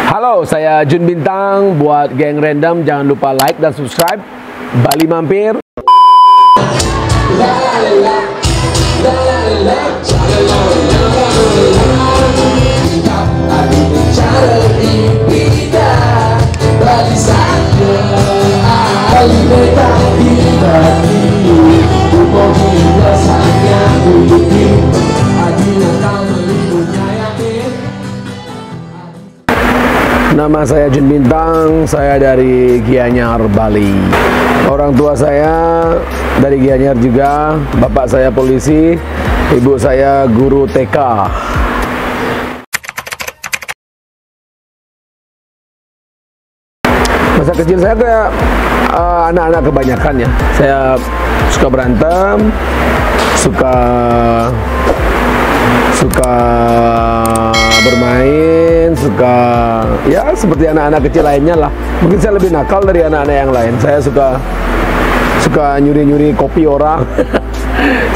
Halo, saya Jun Bintang. Buat geng random jangan lupa like dan subscribe. Bali mampir. Nama saya Jun Bintang, saya dari Gianyar, Bali. Orang tua saya dari Gianyar juga, bapak saya polisi, ibu saya guru TK. Masa kecil saya kayak anak-anak kebanyakan ya. Saya suka berantem, suka bermain, suka ya seperti anak-anak kecil lainnya lah. Mungkin saya lebih nakal dari anak-anak yang lain. Saya suka nyuri-nyuri kopi orang,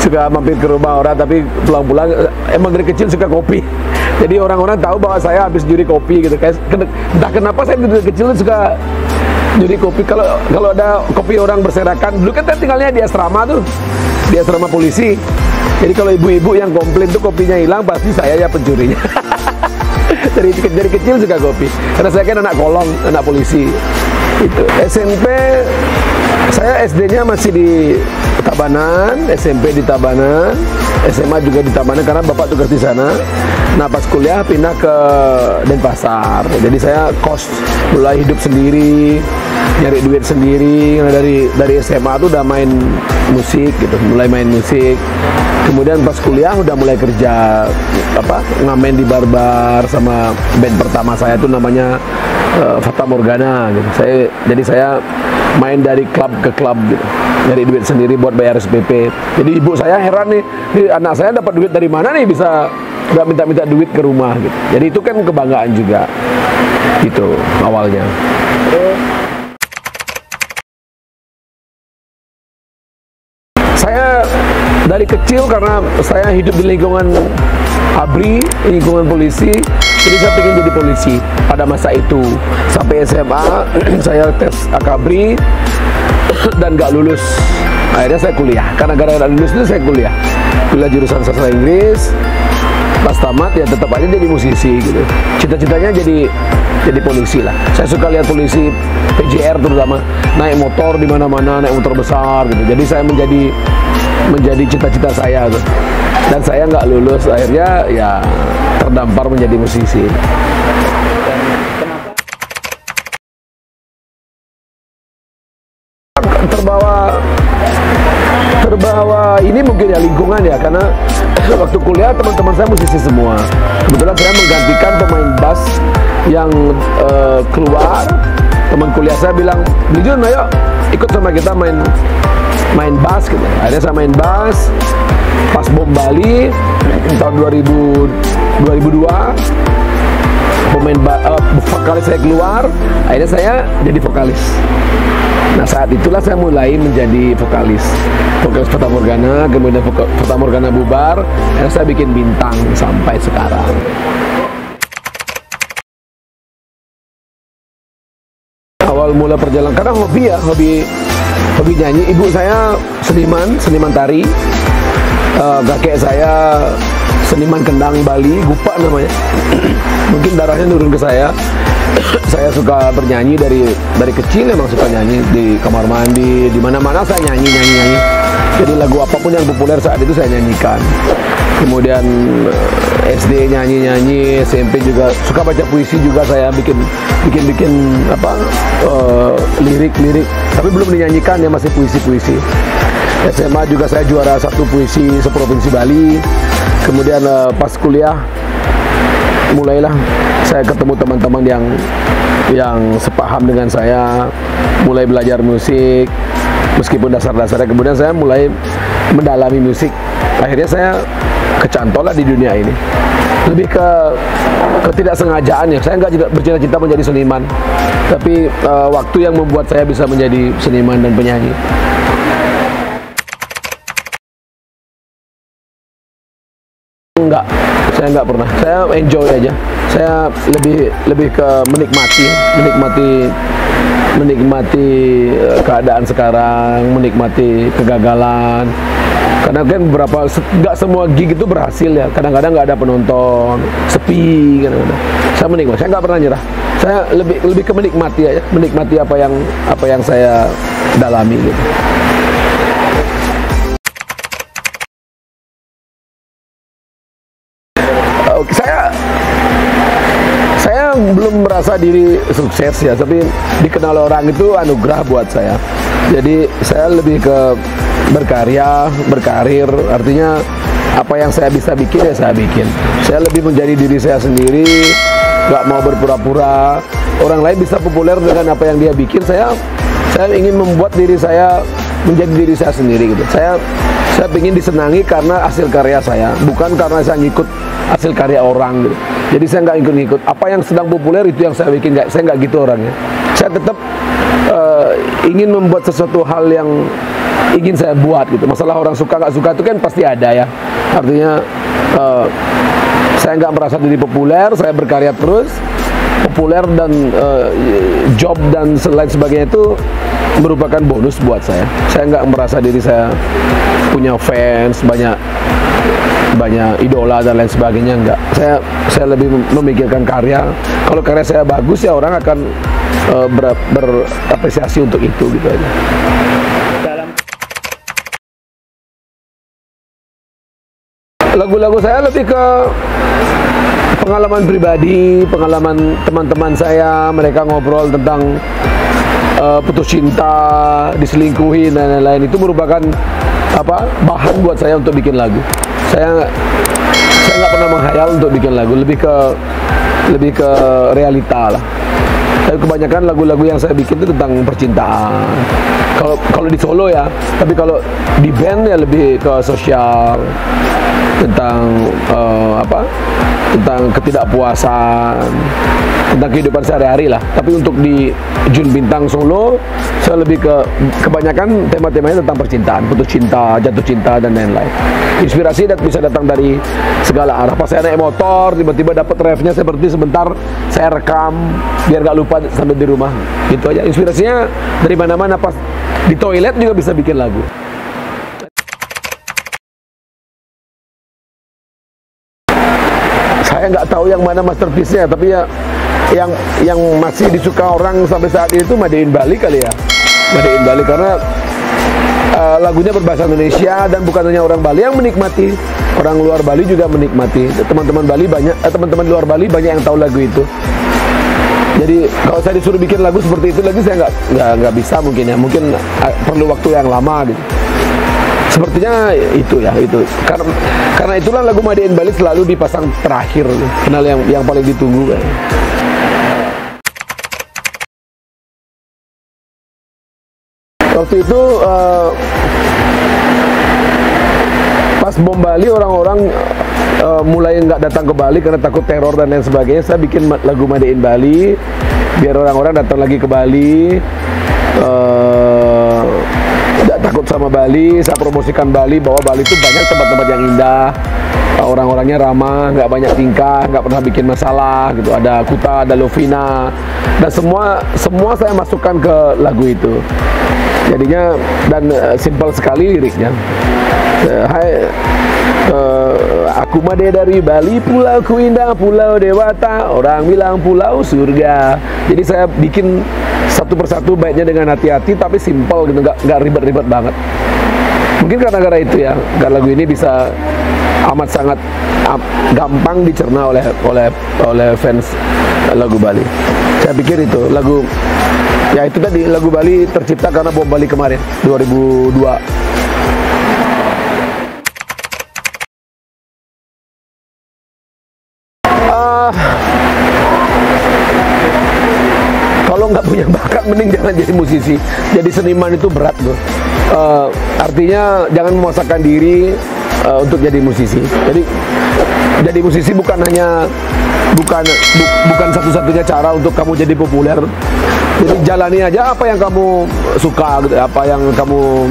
suka mampir ke rumah orang, tapi pulang-pulang emang dari kecil suka kopi. Jadi orang-orang tahu bahwa saya habis nyuri kopi gitu. Kayak entah kenapa saya dari kecil suka nyuri kopi. Kalau ada kopi orang berserakan, dulu kan saya tinggalnya di asrama tuh, di asrama polisi. Jadi kalau ibu-ibu yang komplain tuh kopinya hilang, pasti saya ya pencurinya. dari kecil suka kopi. Karena saya kan anak kolong, anak polisi. Itu. SMP, saya SD-nya masih di Tabanan, SMP di Tabanan, SMA juga di Tabanan karena bapak tugas di sana. Nah pas kuliah pindah ke Denpasar. Jadi saya kos, mulai hidup sendiri, nyari duit sendiri. Karena dari SMA tuh udah main musik gitu, mulai main musik. Kemudian pas kuliah udah mulai kerja ngamen di bar-bar sama band pertama saya tuh namanya Fata Morgana gitu. Jadi saya main dari klub ke klub gitu. Nyari duit sendiri buat bayar SPP. Jadi ibu saya heran nih anak saya dapat duit dari mana nih bisa nggak minta-minta duit ke rumah gitu. Jadi itu kan kebanggaan juga. Itu awalnya. Saya dari kecil karena saya hidup di lingkungan ABRI, lingkungan polisi, jadi saya ingin jadi polisi pada masa itu. Sampai SMA saya tes AKABRI dan gak lulus. Akhirnya saya kuliah. Karena gara-gara lulus itu saya kuliah jurusan sastra Inggris. Pas tamat ya tetap aja jadi musisi gitu. Cita-citanya jadi polisi lah. Saya suka lihat polisi PJR terutama naik motor di mana-mana, naik motor besar gitu. Jadi saya menjadi cita-cita saya tuh. Dan saya nggak lulus, akhirnya ya terdampar menjadi musisi. Terbawa ini mungkin ya lingkungan ya, karena waktu kuliah teman-teman saya musisi semua. Kebetulan saya menggantikan pemain bass yang keluar. Teman kuliah saya bilang, Jun, ayo ikut sama kita main bass gitu. Akhirnya saya main bass pas bom Bali tahun 2002. Vokalis saya keluar, akhirnya saya jadi vokalis. Nah saat itulah saya mulai menjadi vokalis Fata Morgana, kemudian Fata Morgana bubar, dan saya bikin Bintang sampai sekarang. Awal mula perjalanan karena hobi nyanyi. Ibu saya seniman tari, kakek saya seniman kendang Bali, Gupa namanya. Mungkin darahnya nurun ke saya. Saya suka bernyanyi dari kecil, emang suka nyanyi di kamar mandi, di mana-mana saya nyanyi. Jadi lagu apapun yang populer saat itu saya nyanyikan. Kemudian SD nyanyi, SMP juga suka baca puisi juga, saya bikin lirik, tapi belum dinyanyikan ya, masih puisi. SMA juga saya juara 1 puisi seprovinsi Bali. Kemudian pas kuliah mulailah saya ketemu teman-teman yang sepaham dengan saya, mulai belajar musik meskipun dasar-dasarnya. Kemudian saya mulai mendalami musik, akhirnya saya kecantol lah di dunia ini. Lebih ke ketidaksengajaan ya. Saya nggak bercita-cita menjadi seniman, tapi waktu yang membuat saya bisa menjadi seniman dan penyanyi. Enggak, saya nggak pernah. Saya enjoy aja. Saya lebih ke menikmati keadaan sekarang, menikmati kegagalan. Karena kan nggak semua gig itu berhasil ya. Kadang-kadang nggak ada penonton, sepi kadang-kadang. Saya menikmati. Saya nggak pernah nyerah. Saya lebih ke menikmati aja, menikmati apa yang saya dalami gitu. Saya belum merasa diri sukses ya, tapi dikenal orang itu anugerah buat saya. Jadi saya lebih ke berkarya, berkarir, artinya apa yang saya bisa bikin ya saya bikin. Saya lebih menjadi diri saya sendiri, nggak mau berpura-pura. Orang lain bisa populer dengan apa yang dia bikin. Saya ingin membuat diri saya menjadi diri saya sendiri gitu. Saya ingin disenangi karena hasil karya saya, bukan karena saya ngikut hasil karya orang gitu. Jadi saya nggak ikut-ikut apa yang sedang populer itu yang saya bikin. Saya nggak gitu orangnya. Saya tetap ingin membuat sesuatu hal yang ingin saya buat gitu. Masalah orang suka nggak suka itu kan pasti ada ya. Artinya saya nggak merasa diri populer. Saya berkarya terus. Populer dan job dan lain sebagainya itu merupakan bonus buat saya. Saya nggak merasa diri saya punya fans banyak idola dan lain sebagainya, enggak. Saya lebih memikirkan karya. Kalau karya saya bagus ya orang akan berapresiasi untuk itu gitu aja. Lagu-lagu saya lebih ke pengalaman pribadi, pengalaman teman-teman saya, mereka ngobrol tentang putus cinta, diselingkuhi dan lain-lain. Itu merupakan bahan buat saya untuk bikin lagu. Saya nggak pernah menghayal untuk bikin lagu, lebih ke realita lah. Tapi kebanyakan lagu-lagu yang saya bikin itu tentang percintaan. Kalau di solo ya, tapi kalau di band ya lebih ke sosial, tentang tentang ketidakpuasan, tentang kehidupan sehari-hari lah. Tapi untuk di Jun Bintang Solo, saya lebih kebanyakan tema-temanya tentang percintaan, putus cinta, jatuh cinta dan lain-lain. Inspirasi bisa datang dari segala arah. Pas saya naik motor, tiba-tiba dapat refnya seperti sebentar saya rekam biar gak lupa sampai di rumah. Gitu aja. Inspirasinya dari mana-mana. Pas di toilet juga bisa bikin lagu. Saya nggak tahu yang mana masterpiece-nya, tapi ya yang masih disuka orang sampai saat ini itu Made in Bali kali ya. Made in Bali karena lagunya berbahasa Indonesia dan bukan hanya orang Bali yang menikmati, orang luar Bali juga menikmati. Teman-teman luar Bali banyak yang tahu lagu itu. Jadi kalau saya disuruh bikin lagu seperti itu lagi saya nggak bisa mungkin ya, mungkin perlu waktu yang lama gitu. Sepertinya itu. Karena itulah lagu Made in Bali selalu dipasang terakhir, kenal yang paling ditunggu kan. Waktu itu pas bom Bali orang-orang mulai nggak datang ke Bali karena takut teror dan lain sebagainya. Saya bikin lagu Made in Bali biar orang-orang datang lagi ke Bali. Tidak takut sama Bali, saya promosikan Bali bahwa Bali itu banyak tempat-tempat yang indah, orang-orangnya ramah, nggak banyak tingkah, nggak pernah bikin masalah gitu. Ada Kuta, ada Lovina, dan semua saya masukkan ke lagu itu. Jadinya dan simpel sekali liriknya. Hai, aku Made dari Bali, pulauku indah, pulau dewata, orang bilang pulau surga. Jadi saya bikin satu persatu baiknya dengan hati-hati tapi simpel gitu, nggak ribet-ribet banget. Mungkin karena itu ya, karena lagu ini bisa amat sangat gampang dicerna oleh fans lagu Bali. Saya pikir itu lagu, ya itu tadi lagu Bali tercipta karena bom Bali kemarin 2002. Kalau nggak punya bakat mending jangan jadi musisi. Jadi seniman itu berat bro. Artinya jangan memaksakan diri untuk jadi musisi. Jadi musisi bukan satu-satunya cara untuk kamu jadi populer. Jadi jalani aja apa yang kamu suka gitu, apa yang kamu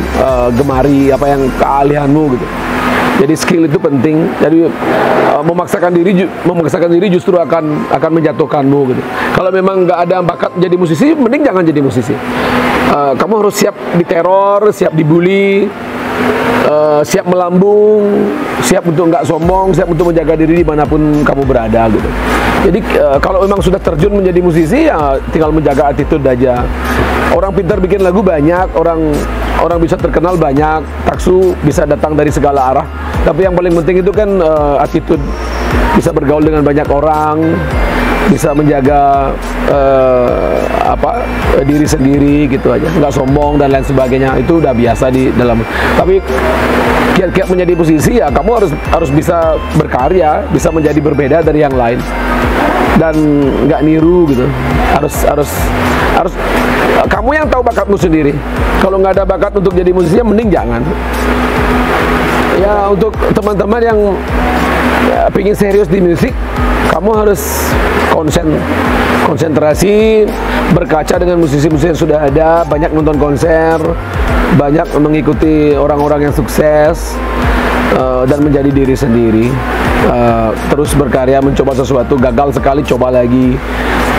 gemari, apa yang keahlianmu gitu. Jadi skill itu penting. Jadi memaksakan diri justru akan menjatuhkanmu gitu. Kalau memang nggak ada bakat jadi musisi, mending jangan jadi musisi. Kamu harus siap diteror, siap dibully, siap melambung, siap untuk nggak sombong, siap untuk menjaga diri dimanapun kamu berada gitu. Jadi kalau memang sudah terjun menjadi musisi, ya tinggal menjaga attitude aja. Orang pintar bikin lagu banyak, orang bisa terkenal banyak, taksu bisa datang dari segala arah. Tapi yang paling penting itu kan attitude, bisa bergaul dengan banyak orang, bisa menjaga diri sendiri gitu aja, nggak sombong dan lain sebagainya. Itu udah biasa di dalam. Tapi kiat-kiat menjadi musisi, ya kamu harus bisa berkarya, bisa menjadi berbeda dari yang lain dan nggak niru gitu. Harus kamu yang tahu bakatmu sendiri. Kalau nggak ada bakat untuk jadi musisi, mending jangan. Ya, untuk teman-teman yang pengen serius di musik, kamu harus konsentrasi, berkaca dengan musisi-musisi yang sudah ada, banyak nonton konser, banyak mengikuti orang-orang yang sukses, dan menjadi diri sendiri. Terus berkarya, mencoba sesuatu, gagal sekali coba lagi.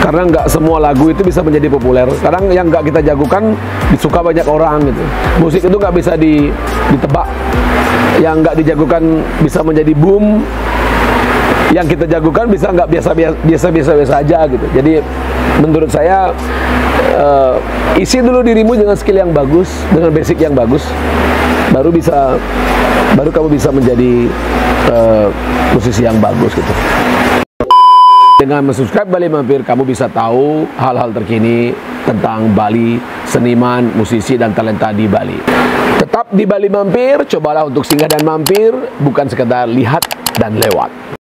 Karena nggak semua lagu itu bisa menjadi populer. Kadang yang nggak kita jagokan disuka banyak orang gitu. Musik itu nggak bisa ditebak. Yang nggak dijagokan bisa menjadi boom. Yang kita jagokan bisa nggak biasa aja gitu. Jadi menurut saya isi dulu dirimu dengan skill yang bagus, dengan basic yang bagus, baru kamu bisa menjadi musisi yang bagus gitu. Dengan subscribe Bali Mampir, kamu bisa tahu hal-hal terkini tentang Bali, seniman, musisi, dan talenta di Bali. Tetap di Bali Mampir, cobalah untuk singgah dan mampir, bukan sekedar lihat dan lewat.